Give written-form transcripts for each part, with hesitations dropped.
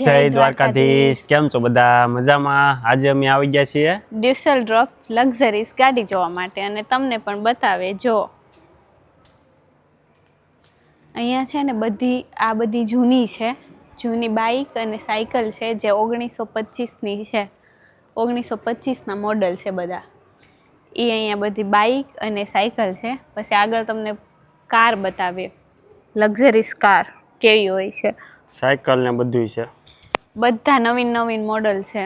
જય દ્વારકાધીશ. કેમ છો બધા? મજામાં? આજે અમે આવી ગયા છીએ ડ્યુસેલડોર્ફ લક્ઝરીઝ ગાડી જોવા માટે અને તમને પણ બતાવે. જો અહીંયા છે ને બધી જૂની છે, જૂની બાઇક અને સાયકલ છે જે 1925ની છે. 1925ના મોડલ છે બધા. એ અહીંયા બધી બાઇક અને સાયકલ છે. પછી આગળ તમને કાર બતાવીએ, લક્ઝરીઝ કાર કેવી હોય છે. સાયકલ ને બધું છે, બધા નવીન મોડલ છે,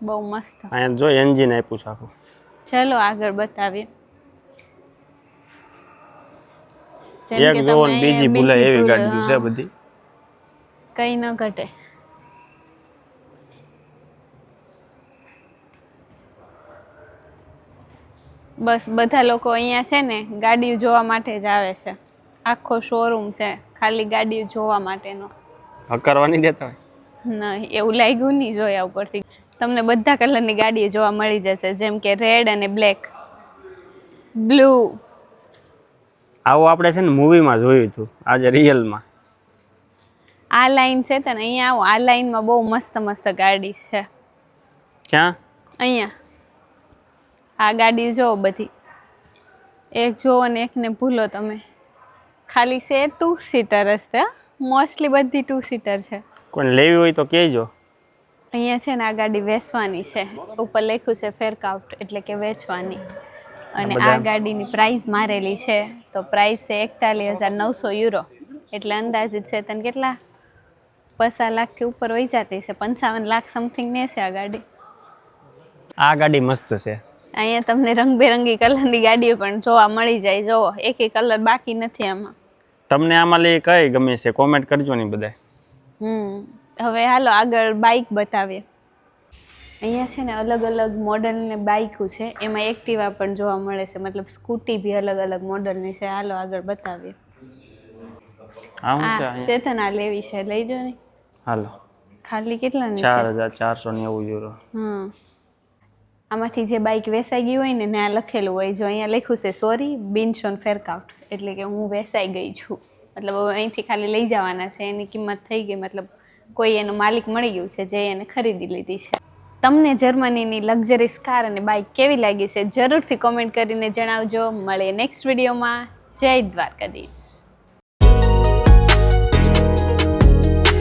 બહુ મસ્ત. અહીંયા જો એન્જિન આપ્યું છે આખું. ચલો આગળ બતાવીએ. એક જોવો ને બીજી ભૂલાય એવી ગાડીઓ છે બધી, કઈ ન ઘટે. બસ બધા લોકો અહીંયા છે ને ગાડીઓ જોવા માટે જ આવે છે. આખો શોરૂમ છે ખાલી ગાડીઓ જોવા માટેનો. હકારવા નહીં દેતા હોય? નહીં, એવું લાગ્યું નહીં જોયા ઉપરથી. તમને બધા કલરની ગાડીઓ જોવા મળી જશે, જેમ કે રેડ અને બ્લેક, બ્લુ. આવું આપણે છે ને મૂવીમાં જોયું હતું, આજે રિયલમાં. આ લાઈન છે ને અહીંયા આવો, આ લાઈનમાં બહુ મસ્ત ગાડી છે. ક્યાં? અહીંયા આ ગાડી જોવો બધી, એક જોવો ને એકને ભૂલો તમે. ખાલી છે 2 સીટર જ છે, મોસ્ટલી બધી 2 સીટર છે. કોઈને લેવી હોય તો કહેજો. અહીંયા છે ને આ ગાડી વેચવાની છે, ઉપર લખ્યું છે ફેરકાઉટ એટલે કે વેચવાની. અને આ ગાડીની પ્રાઇસ મારેલી છે, તો પ્રાઇસ છે 41,900 યુરો. એટલે અંદાજિત છે તને કેટલા 50 લાખથી ઉપર વહી જતી છે, 55 લાખ સમથિંગ ને છે આ ગાડી. આ ગાડી મસ્ત છે. અહીંયા તમને રંગબેરંગી કલરની ગાડીઓ પણ જોવા મળી જાય. જોવો, એક કલર બાકી નથી આમાં. તમને આમાં લઈ કઈ ગમે છે કોમેન્ટ કરજો ને બધા. હવે હાલો આગળ બાઇક બતાવીએ. અહીંયા છે ને અલગ મોડલની બાઇકો છે, એમાં એક્ટિવા પણ જોવા મળે છે, મતલબ સ્કૂટી બી અલગ મોડલની છે. હાલો આગળ બતાવીએ. ચેતન આ લેવી છે, લઈ જો ને. હાલો. ખાલી કેટલાની છે? 4,490 યુરો. આમાંથી જે બાઇક વેચાઈ ગઈ હોય ને ત્યાં લખેલું હોય, જો અહીંયા લખ્યું છે સોરી બીન શોન ફેરકાઉટ, એટલે કે હું વેચાઈ ગઈ છું. મતલબ અહીંથી ખાલી લઈ જવાના છે, એની કિંમત થઈ ગઈ, મતલબ કોઈ એનો માલિક મળી ગયું છે જે એને ખરીદી લીધી છે. તમને જર્મનીની લક્ઝરીઝ કાર અને બાઇક કેવી લાગી છે જરૂરથી કોમેન્ટ કરીને જણાવજો. મળીએ નેક્સ્ટ વિડીયોમાં. જય દ્વારકાધીશ.